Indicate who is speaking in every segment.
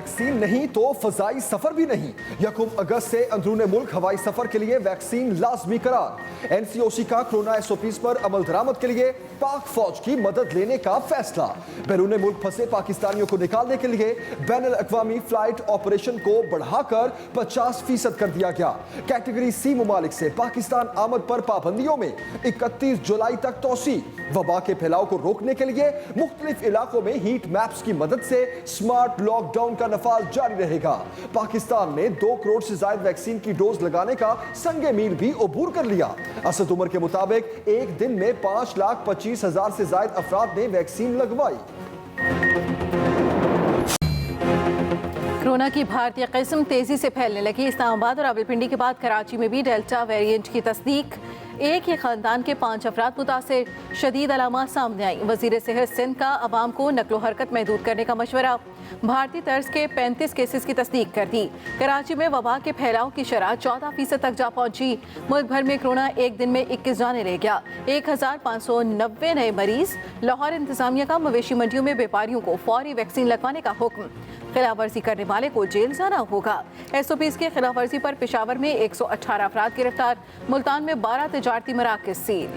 Speaker 1: Vaccine नहीं तो फजाई सफर भी नहीं। 1 अगस्त से अंदरूने मुल्क हवाई सफर के लिए वैक्सीन लाजमी करार। एनसीओसी का कोरोना एसओपीज पर अमल दरामद के लिए पाक फौज की मदद लेने का फैसला। बैरूने मुल्क फंसे पाकिस्तानियों को निकालने के लिए बैनुल अक़वामी फ्लाइट ऑपरेशन को बढ़ाकर 50% कर दिया गया। कैटेगरी सी मुमालिक से पाकिस्तान आमद पर पाबंदियों में 31 जुलाई तक तोसी। वबा के फैलाव को रोकने के लिए मुख्तलिफ इलाकों में हीट मैप्स की मदद से स्मार्ट लॉकडाउन का नफाज जारी रहेगा। पाकिस्तान ने 2 करोड़ से ज्यादा वैक्सीन की डोज लगाने का संगे मील भी अबूर कर लिया। असद उमर के मुताबिक एक दिन में 5,25,000 से ज्यादा अफराद ने वैक्सीन लगवाई।
Speaker 2: कोरोना की भारतीय किस्म तेजी से फैलने लगी। इस्लामाबाद और रावलपिंडी के बाद कराची में भी डेल्टा वेरिएंट की तस्दीक। एक ही खानदान के 5 अफराद मुतासिर, शदीद अलामात सामने आई। वजीर सेहत सिंध का अवाम को नकलो हरकत महदूद करने का मशवरा। भारतीय तर्ज के 35 केसेस की तस्दीक कर दी। कराची में वबा के फैलाव की शरह 14% तक जा पहुंची। मुल्क भर में कोरोना एक दिन में 21 जाने ले गया। 1590 नए मरीज। लाहौर इंतजामिया का मवेशी मंडियों में व्यापारियों को फौरी वैक्सीन लगवाने का हुक्म। खिलाफ वर्जी करने वाले को जेल जाना होगा। एसओपीज के खिलाफ वर्जी पर पेशावर में 118 अफराद गिरफ्तार। मुल्तान में 12 तिजारती मराकज़ सील।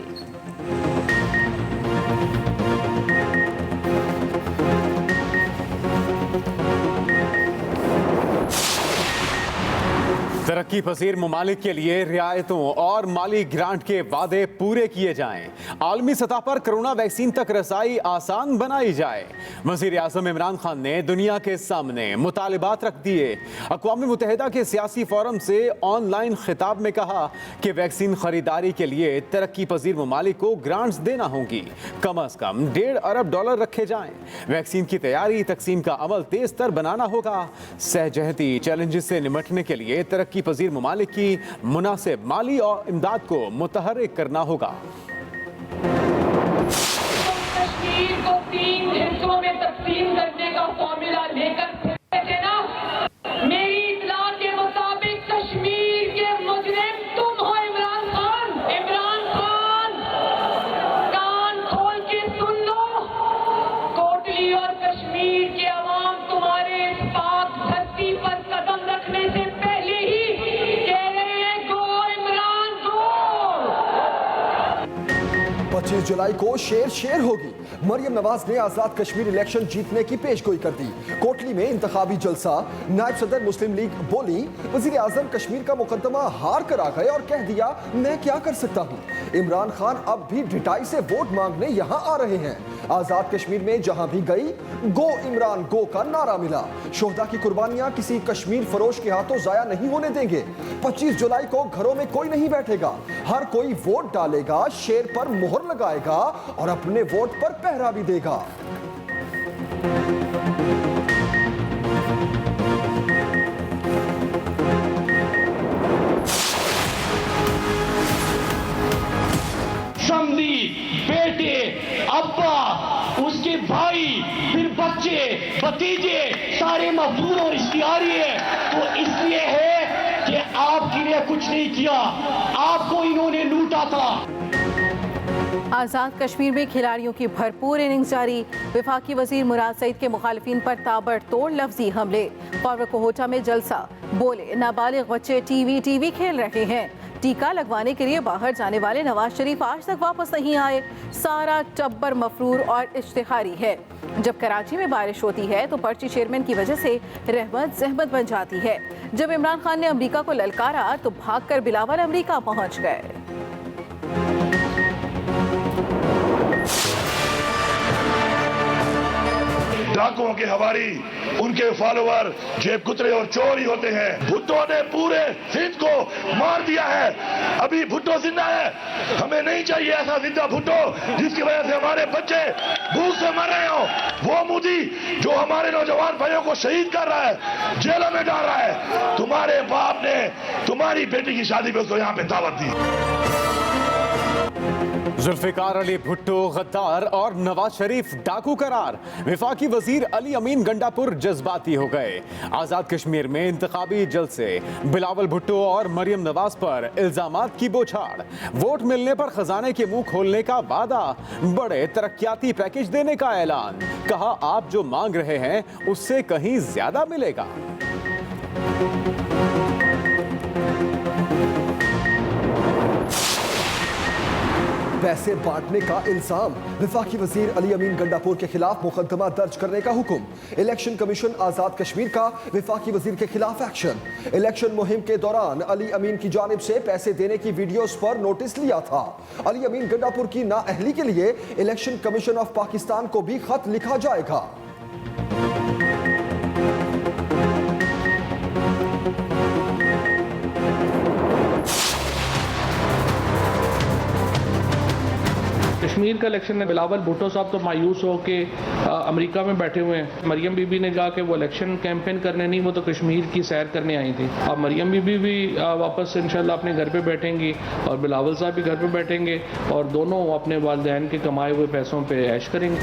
Speaker 3: तरक्की पसीर ममालिक के लिए रियायतों और माली ग्रांट के वादे पूरे किए जाएं। आलमी सतह पर कोरोना वैक्सीन तक रसाई आसान बनाई जाए। वज़ीर आज़म इमरान खान ने दुनिया के सामने मुतालिबात रख दिए। अक़वाम मुत्तहिदा के सियासी फोरम से ऑनलाइन खिताब में कहा कि वैक्सीन खरीदारी के लिए तरक्की पसीर ममालिक को ग्रांट्स देना होंगी। कम अज़ कम $1.5 अरब रखे जाएं। वैक्सीन की तैयारी तकसीम का अमल तेज तर बनाना होगा। सहजहती चैलेंजेस से निमटने के लिए तरक्की पजीर ममालिक की मुनासिब माली और इमदाद को मुतहर्रिक करना होगा।
Speaker 4: कश्मीर को 3 हिस्सों में तकसीम करने का फॉर्मूला लेकर मेरी इत्तला के मुताबिक कश्मीर के मुजरिम तुम हो इमरान खान। इमरान खान, कान खोल के सुन लो। कोटली और कश्मीर के अवाम तुम्हारे इस पाक धरती पर कदम रखने से
Speaker 1: 25 जुलाई को शेर होगी। मरियम नवाज ने आजाद कश्मीर इलेक्शन जीतने की पेशगोई कर दी। कोटली में इंतखाबी जलसा। नायब सदर मुस्लिम लीग बोली, वजीर आजम कश्मीर का मुकदमा हार कर आ गए और कह दिया मैं क्या कर सकता हूँ। इमरान खान अब भी ढिठाई से वोट मांगने यहाँ आ रहे हैं। आजाद कश्मीर में जहाँ भी गई गो इमरान गो का नारा मिला। शोहदा की कुर्बानियां किसी कश्मीर फरोश के हाथों जाया नहीं होने देंगे। 25 जुलाई को घरों में कोई नहीं बैठेगा। हर कोई वोट डालेगा, शेर पर मोहर लगाएगा और अपने वोट पर पहरा भी देगा।
Speaker 5: समधी, बेटे, अब्बा, उसके भाई, फिर बच्चे, भतीजे सारे मफरूर और इश्तिहारी है। तो इसलिए है कि आपके लिए कुछ नहीं किया, आपको इन्होंने लूटा था।
Speaker 2: आज़ाद कश्मीर में खिलाड़ियों की भरपूर इनिंग्स जारी। वफाकी वजीर मुराद सईद के मुखालिफिन पर ताबड़तोड़ लफ्जी हमले। फॉरवर्ड कोहोटा में जलसा। बोले नाबालिग बच्चे टीवी खेल रहे हैं। टीका लगवाने के लिए बाहर जाने वाले नवाज शरीफ आज तक वापस नहीं आए। सारा टब्बर मफरूर और इश्तिहारी है। जब कराची में बारिश होती है तो पर्ची चेयरमैन की वजह से रहमत जहमत बन जाती है। जब इमरान खान ने अमरीका को ललकारा तो भागकर बिलावल अमरीका पहुंच गए।
Speaker 6: डाकुओं के हवारी, उनके फॉलोवर जेब कुतरे और चोर ही होते हैं। भुट्टो ने पूरे सिंध को मार दिया है। अभी भुट्टो जिंदा है। हमें नहीं चाहिए ऐसा जिंदा भुट्टो जिसकी वजह से हमारे बच्चे भूख से मर रहे हो। वो मोदी जो हमारे नौजवान भाइयों को शहीद कर रहा है, जेलों में डाल रहा है। तुम्हारे बाप ने तुम्हारी बेटी की शादी पे उसको यहाँ पे दावत दी।
Speaker 3: जुल्फिकार अली भुट्टो गद्दार और नवाज शरीफ डाकू करार। विफाकी वजीर अली अमीन गंडापुर जज्बाती हो गए। आजाद कश्मीर में इंतखाबी जलसे, बिलावल भुट्टो और मरियम नवाज पर इल्जामात की बौछार। वोट मिलने पर खजाने के मुंह खोलने का वादा, बड़े तरक्याती पैकेज देने का ऐलान। कहा आप जो मांग रहे हैं उससे कहीं ज्यादा मिलेगा।
Speaker 1: पैसे बांटने का इल्जाम, विफाकी वजीर अली अमीन गंडापुर के खिलाफ मुकदमा दर्ज करने का हुक्म। इलेक्शन कमीशन आजाद कश्मीर का विफाकी वजीर के खिलाफ एक्शन। इलेक्शन मुहिम के दौरान अली अमीन की जानिब से पैसे देने की वीडियोस पर नोटिस लिया था। अली अमीन गंडापुर की नाअहली के लिए इलेक्शन कमीशन ऑफ पाकिस्तान को भी खत लिखा जाएगा।
Speaker 7: कश्मीर का इलेक्शन में बिलावल भुट्टो साहब तो मायूस हो के अमेरिका में बैठे हुए हैं। मरियम बीबी ने कहा कि वो इलेक्शन कैंपेन करने नहीं, वो तो कश्मीर की सैर करने आई थी। अब मरियम बीबी भी वापस इंशाल्लाह अपने घर पे बैठेंगी और बिलावल साहब भी घर पे बैठेंगे और दोनों अपने वालिदैन के कमाए हुए पैसों पे ऐश करेंगे।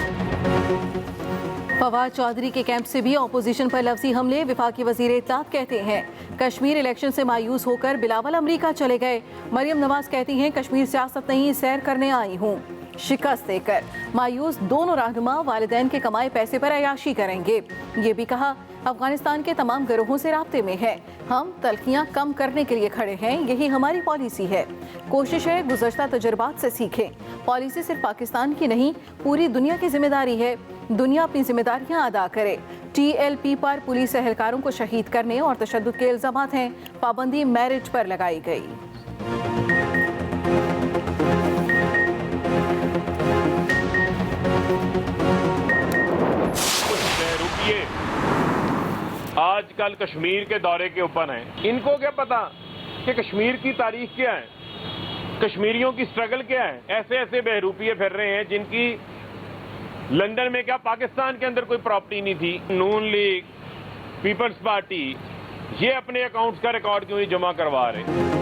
Speaker 2: फवाद चौधरी के कैंप से भी ऑपोजिशन पर लफ्जी हमले। विफाकी वजीर इत्तलात कहते हैं कश्मीर इलेक्शन से मायूस होकर बिलावल अमेरिका चले गए। मरियम नवाज कहती हैं कश्मीर सियासत नहीं, सैर करने आई हूँ। शिकस्त देकर मायूस दोनों रहनुमा वालिदैन के कमाए पैसे पर अयाशी करेंगे। ये भी कहा अफगानिस्तान के तमाम गिरोहों से राब्ते में है, हम तलखियां कम करने के लिए खड़े हैं, यही हमारी पॉलिसी है। कोशिश है गुज़श्ता तजुर्बात से सीखें। पॉलिसी सिर्फ पाकिस्तान की नहीं, पूरी दुनिया की जिम्मेदारी है। दुनिया अपनी जिम्मेदारियां अदा करे। TLP पर पुलिस एहलकारों को शहीद करने और तशद्दुद के इल्जामात हैं। पाबंदी मैरिज पर लगाई गई।
Speaker 8: आजकल कश्मीर के दौरे के ऊपर हैं। इनको क्या पता कि कश्मीर की तारीख क्या है, कश्मीरियों की स्ट्रगल क्या है। ऐसे ऐसे बहरूपिये फिर रहे हैं जिनकी लंदन में क्या पाकिस्तान के अंदर कोई प्रॉपर्टी नहीं थी। नून लीग, पीपल्स पार्टी, ये अपने अकाउंट्स का रिकॉर्ड क्यों नहीं जमा करवा रहे।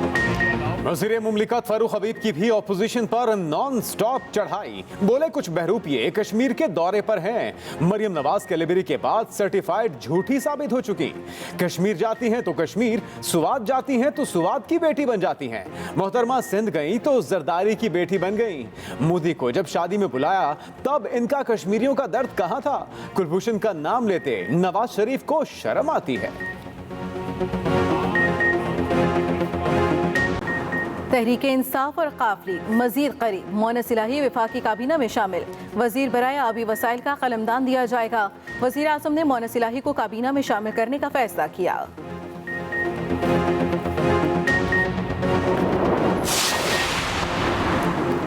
Speaker 3: वज़ीर मुमलिकत फारूक हबीब की भी ऑपोजिशन पर नॉन स्टॉप चढ़ाई। बोले कुछ बहरूपिये कश्मीर के दौरे पर हैं। मरियम नवाज के लिबरी के बाद सर्टिफाइड झूठी साबित हो चुकी। कश्मीर जाती हैं तो कश्मीर, सुवाद जाती हैं तो सुवाद की बेटी बन जाती हैं। मोहतरमा सिंध गई तो जरदारी की बेटी बन गई। मोदी को जब शादी में बुलाया तब इनका कश्मीरियों का दर्द कहां था। कुलभूषण का नाम लेते नवाज शरीफ को शर्म आती है।
Speaker 2: तहरीक इंसाफ और काफली मजीद करीब। मोनस इलाही विफाकी काबीना में शामिल। वजीर बराए आबी वसाइल का कलमदान दिया जाएगा। वजीर आजम ने मोनस इलाही को काबीना में शामिल करने का फैसला किया।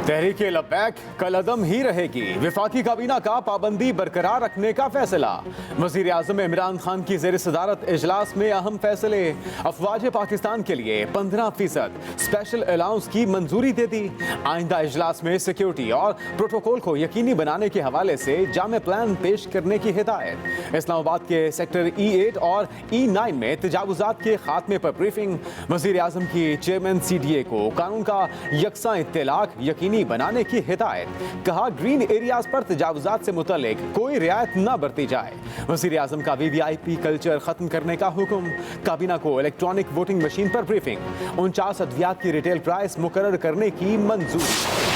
Speaker 3: तहरीक लब्बैक कलअदम ही रहेगी। विफाकी काबीना का पाबंदी बरकरार रखने का फैसला। वजीर आजम इमरान खान की ज़ेर सदारत इजलास में अहम फैसले। अफवाज पाकिस्तान के लिए 15% स्पेशल अलाउंस की मंजूरी दे दी। आइंदा इजलास में सिक्योरिटी और प्रोटोकॉल को यकीनी बनाने के हवाले से जामे प्लान पेश करने की हिदायत। इस्लामाबाद के सेक्टर E8 और E9 में तजावुजात के खात्मे पर ब्रीफिंग। वजीर आजम की चेयरमैन CDA को कानून का यकसा इत्तलाक यकीनी बनाने की हिदायत। कहा ग्रीन एरियाज पर तजावुजात से मुतल्लिक कोई रियायत न बरती जाए। वज़ीर आज़म का VVIP कल्चर खत्म करने का हुक्म। काबीना को इलेक्ट्रॉनिक वोटिंग मशीन पर ब्रीफिंग। 49 अद्वियात की रिटेल प्राइस मुकर्रर करने की मंजूरी।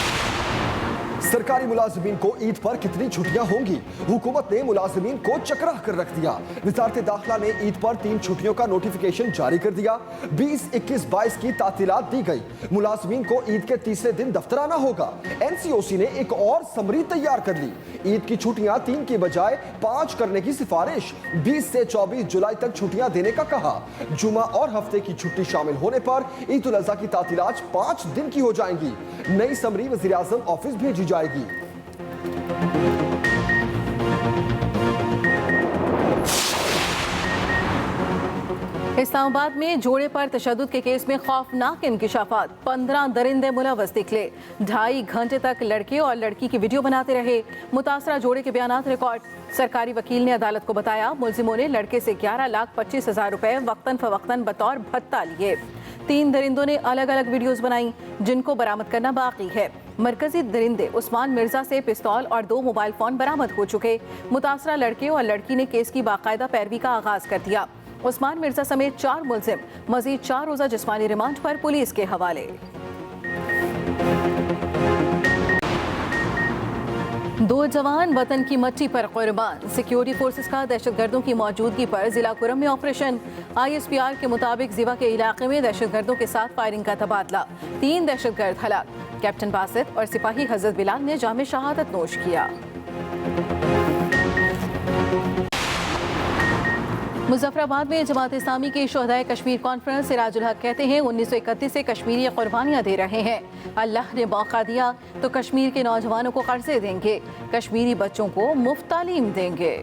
Speaker 1: सरकारी मुलाजिमीन को ईद पर कितनी छुट्टियां होंगी, हुकूमत ने मुलाजिमीन को चकरा कर रख दिया। वजारत दाखिला ने ईद पर 3 छुट्टियों का नोटिफिकेशन जारी कर दिया। 20, 21, 22 की तातीलात दी गई। मुलाजिमीन को ईद के तीसरे दिन दफ्तर आना होगा। NCOC ने एक और समरी तैयार कर ली। ईद की छुट्टियां 3 की बजाय 5 करने की सिफारिश। 20 से 24 जुलाई तक छुट्टियां देने का कहा। जुमा और हफ्ते की छुट्टी शामिल होने पर ईद उल अज़हा की तातीलात 5 दिन की हो जाएंगी। नई समरी वज़ीर आज़म ऑफिस भेजी जाएगी।
Speaker 2: इस्लामाबाद में जोड़े पर तशद्दुद के केस में खौफनाक इंकिशाफात। 15 दरिंदे मुलव्वस निकले। 2.5 घंटे तक लड़के और लड़की की वीडियो बनाते रहे। मुतासरा जोड़े के बयानात रिकॉर्ड। सरकारी वकील ने अदालत को बताया मुलजिमों ने लड़के से 11,25,000 रुपए वक्तन फवक्तन बतौर भत्ता लिए। 3 दरिंदों ने अलग अलग वीडियोस बनाई जिनको बरामद करना बाकी है। मरकजी दरिंदे उस्मान मिर्जा से पिस्तौल और 2 मोबाइल फोन बरामद हो चुके। मुतासरा लड़के और लड़की ने केस की बाकायदा पैरवी का आगाज कर दिया। उस्मान मिर्जा समेत 4 मुलजिम मजीद 4 रोजा जिस्मानी रिमांड पर पुलिस के हवाले। दो जवान वतन की मट्टी पर कुर्बान। सिक्योरिटी फोर्सेस का दहशतगर्दों की मौजूदगी पर जिला कुरम में ऑपरेशन। ISPR के मुताबिक जिवा के इलाके में दहशतगर्दों के साथ फायरिंग का तबादला। 3 दहशतगर्द हलाक। कैप्टन बासित और सिपाही हजरत बिलाल ने जामे शहादत नोश किया। मुजफ्फराबाद में जमात इस्लामी के शोहदाए कश्मीर कॉन्फ्रेंस सिराजुल हक कहते हैं 1931 से कश्मीरी कुर्बानियां दे रहे हैं। अल्लाह ने मौका दिया तो कश्मीर के नौजवानों को कर्जे देंगे, कश्मीरी बच्चों को मुफ्त तालीम देंगे।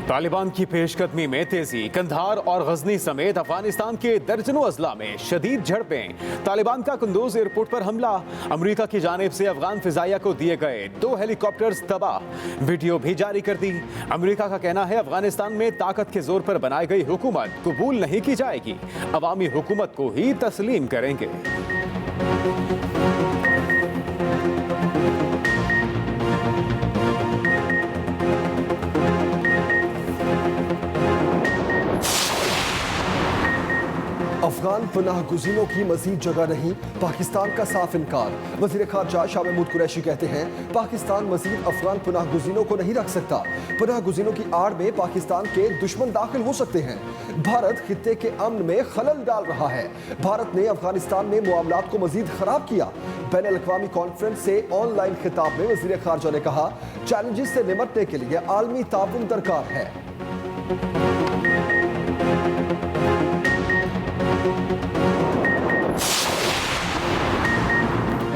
Speaker 3: तालिबान की पेशकदमी में तेजी। कंधार और गजनी समेत अफगानिस्तान के दर्जनों अजला में शदीद झड़पें। तालिबान का कुंदूज एयरपोर्ट पर हमला। अमेरिका की जानिब से अफगान फिजाइया को दिए गए 2 हेलीकॉप्टर्स तबाह। वीडियो भी जारी कर दी। अमेरिका का कहना है अफगानिस्तान में ताकत के जोर पर बनाई गई हुकूमत कबूल नहीं की जाएगी, अवामी हुकूमत को ही तस्लीम करेंगे।
Speaker 1: अफगान पनाह गुज़ीनों की मजीद जगह नहीं, पाकिस्तान का साफ इनकार। वज़ीर ख़ारजा शाह महमूद कुरैशी कहते हैं पाकिस्तान मजीद अफगान पनाह गुज़ीनों को नहीं रख सकता। पनाह गुज़ीनों की आड़ में पाकिस्तान के दुश्मन दाखिल हो सकते हैं। भारत खित्ते के अमन में खलल डाल रहा है। भारत ने अफगानिस्तान में मामलात को मजीद खराब किया। बैनुल-अक़वामी कॉन्फ्रेंस से ऑनलाइन खिताब में वज़ीर ख़ारजा ने कहा चैलेंजेस से निपटने के लिए आलमी ताउन दरकार है।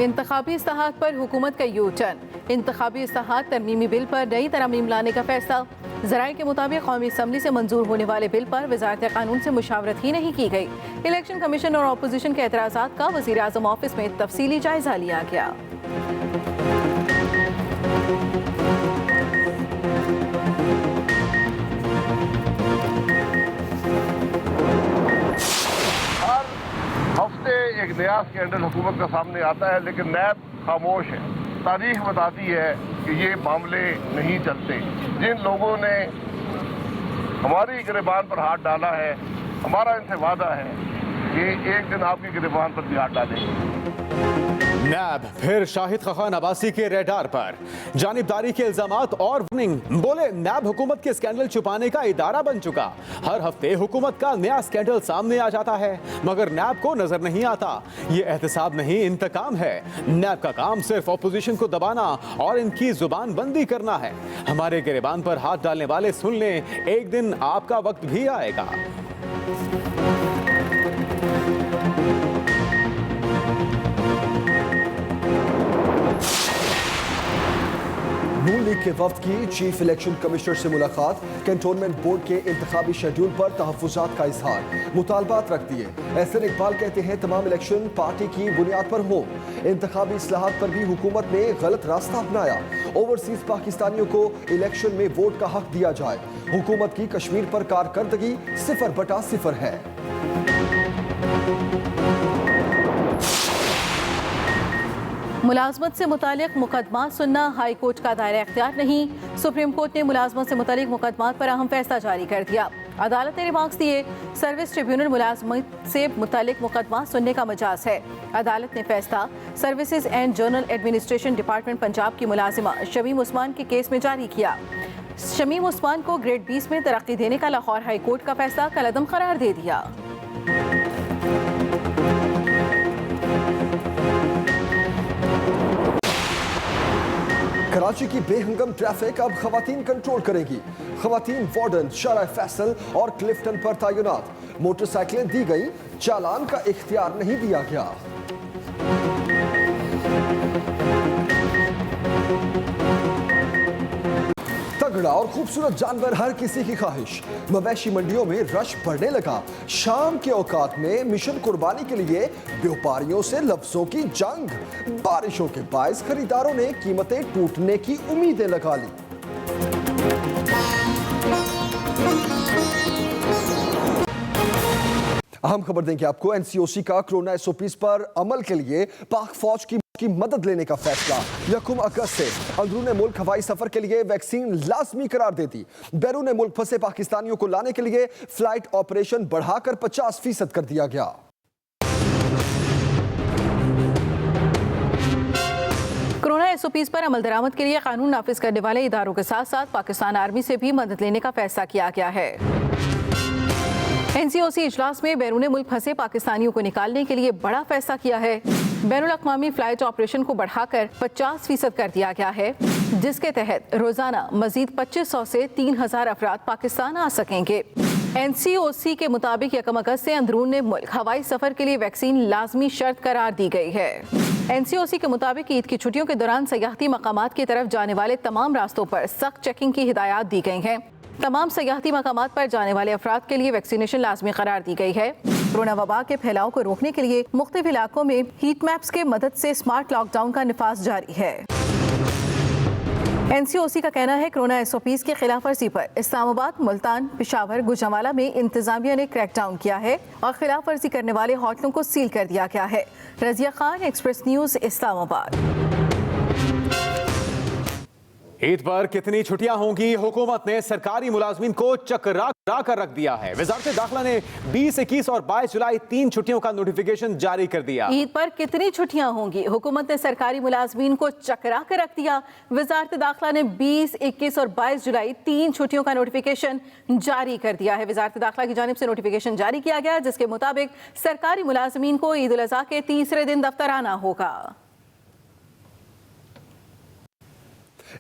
Speaker 2: इंतखाबी इस्लाहात पर हुकूमत का यू टर्न। इंतखाबी इस्लाहात तरमीमी बिल पर नई तरमीम लाने का फैसला। ज़राए के मुताबिक कौमी असम्बली से मंजूर होने वाले बिल पर वज़ारत कानून से मुशावरत ही नहीं की गई। इलेक्शन कमीशन और अपोजिशन के एतराज़ात का वज़ीर आज़म ऑफिस में तफसीली जायजा लिया गया।
Speaker 6: हफ्ते एक नया स्कैंडल हुकूमत का सामने आता है, लेकिन नैब खामोश है। तारीख बताती है कि ये मामले नहीं चलते। जिन लोगों ने हमारी गिरबान पर हाथ डाला है, हमारा इनसे वादा है कि एक दिन आपकी गिरबान पर भी हाथ डालेंगे।
Speaker 3: नैब फिर शाहिद खखान अब्बासी के रेडार पर। जानिबदारी के इल्जामात और वार्निंग। बोले नैब हुकूमत के स्कैंडल छुपाने का इदारा बन चुका। हर हफ्ते हुकूमत का नया स्कैंडल सामने आ जाता है, मगर नैब को नजर नहीं आता। ये एहतसाब नहीं, इंतकाम है। नैब का काम सिर्फ अपोजिशन को दबाना और इनकी जुबान बंदी करना है। हमारे गिरबान पर हाथ डालने वाले सुन लें, एक दिन आपका वक्त भी आएगा।
Speaker 1: नून लीग के वफ्द की चीफ इलेक्शन कमिश्नर से मुलाकात। कैंटोनमेंट बोर्ड के इंतखाबी शेड्यूल पर तहफ़्फ़ुज़ात का इजहार, मुतालबात रख दिए। एहसन इकबाल कहते हैं तमाम इलेक्शन पार्टी की बुनियाद पर हो। इंतखाबी इस्लाहात पर भी हुकूमत ने गलत रास्ता अपनाया। ओवरसीज पाकिस्तानियों को इलेक्शन में वोट का हक दिया जाए। हुकूमत की कश्मीर पर कारकर्दगी 0/0 है।
Speaker 2: मुलाजमत से मुतालिक मुकदमा सुनना हाई कोर्ट का दायरा इख्तियार नहीं। सुप्रीम कोर्ट ने मुलाजमत से मुतालिक मुकदमात पर अहम फैसला जारी कर दिया। अदालत ने रिमार्क्स दिए सर्विस ट्रिब्यूनल मुलाजमत से मुतालिक मुकदमा सुनने का मजाज है। अदालत ने फैसला services and general administration department Punjab की मुलाजिमा शमीम उस्मान के केस में जारी किया। शमीम उस्मान को ग्रेड 20 में तरक्की देने का लाहौर हाई कोर्ट का फैसला कलअदम करार दे दिया।
Speaker 1: कराची की बेहंगम ट्रैफिक अब खवातीन कंट्रोल करेंगी। खवातीन वार्डन शारा फैसल और क्लिफ्टन पर तैनात। मोटरसाइकिलें दी गई, चालान का इख्तियार नहीं दिया गया। तगड़ा और खूबसूरत जानवर हर किसी की ख्वाहिश। मवेशी मंडियों में रश बढ़ने लगा। शाम के औकात में मिशन कुर्बानी के लिए व्यापारियों से लफ्जों की जंग। बारिशों के बायस खरीदारों ने कीमतें टूटने की उम्मीदें लगा ली। अहम खबर देंगे आपको, एनसीओसी का कोरोना एसओपीज पर अमल के लिए पाक फौज की मदद लेने का फैसला। 1 अगस्त से अंदरूनी मुल्क हवाई सफर के लिए वैक्सीन लाजमी करार दे दी। बैरून मुल्क फंसे पाकिस्तानियों को लाने के लिए फ्लाइट ऑपरेशन बढ़ाकर 50% कर दिया गया।
Speaker 2: कोरोना एसओपीज पर अमल दरामद के लिए कानून नाफिज करने वाले इदारों के साथ साथ पाकिस्तान आर्मी से भी मदद लेने का फैसला किया गया है। एनसीओसी इजलास में बैरून मुल्क फंसे पाकिस्तानियों को निकालने के लिए बड़ा फैसला किया है। बैनुल-अक़वामी फ्लाइट ऑपरेशन को बढ़ाकर 50% कर दिया गया है, जिसके तहत रोजाना मजीद 2500 से 3000 अफराद पाकिस्तान आ सकेंगे। एनसीओसी के मुताबिक 1 अगस्त से अंदरूनी मुल्क हवाई सफर के लिए वैक्सीन लाजमी शर्त करार दी गई है। एनसीओसी के मुताबिक ईद की छुट्टियों के दौरान सयाहती मकामात की तरफ जाने वाले तमाम रास्तों पर सख्त चेकिंग की हिदायत दी गई हैं। तमाम सयाहती मकामात पर जाने वाले अफराद के लिए वैक्सीनेशन लाजमी करार दी गई है। कोरोना वबा के फैलाव को रोकने के लिए मुख्तलिफ इलाकों में हीट मैप्स के मदद से स्मार्ट लॉकडाउन का निफाज जारी है। एनसीओसी का कहना है कोरोना एसओपीज की खिलाफ वर्जी पर इस्लामाबाद, मुल्तान, पेशावर, गुजरांवाला में इंतजामिया ने क्रैकडाउन किया है और खिलाफ वर्जी करने वाले होटलों को सील कर दिया गया है। Razia Khan, express news, Islamabad.
Speaker 3: ईद पर कितनी छुट्टियां होंगी? हुकूमत ने सरकारी मुलाजमीन को चकरा कर रख दिया है। वजारत दाखिला ने 20, 21 और 22 जुलाई 3 छुट्टियों का नोटिफिकेशन जारी कर दिया।
Speaker 2: ईद पर कितनी छुट्टियां होंगी? हुकूमत ने सरकारी मुलाजमीन को चकरा कर रख दिया। वजारत दाखिला ने 20, 21 और 22 जुलाई 3 छुट्टियों का नोटिफिकेशन जारी कर दिया है। वजारत दाखिला की जानिब से नोटिफिकेशन जारी किया गया, जिसके मुताबिक सरकारी मुलाजमीन को ईद उल अज़हा के तीसरे दिन दफ्तर आना होगा।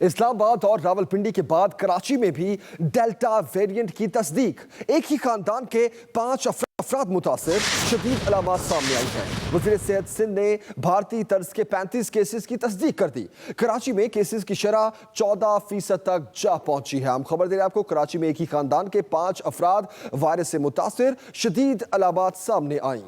Speaker 1: इस्लामाबाद और रावलपिंडी के बाद कराची में भी डेल्टा वेरिएंट की तस्दीक। एक ही खानदान के 5 अफराद मुतासिर, शदीद अलामात सामने आई हैं। वज़ीर सेहत सिंध ने भारतीय तर्ज के 35 केसेस की तस्दीक कर दी। कराची में केसेस की शरह 14% तक जा पहुंची है। हम खबर दे रहे हैं आपको, कराची में एक ही खानदान के 5 अफराद वायरस से मुतासिर, शदीद अलामात सामने आई।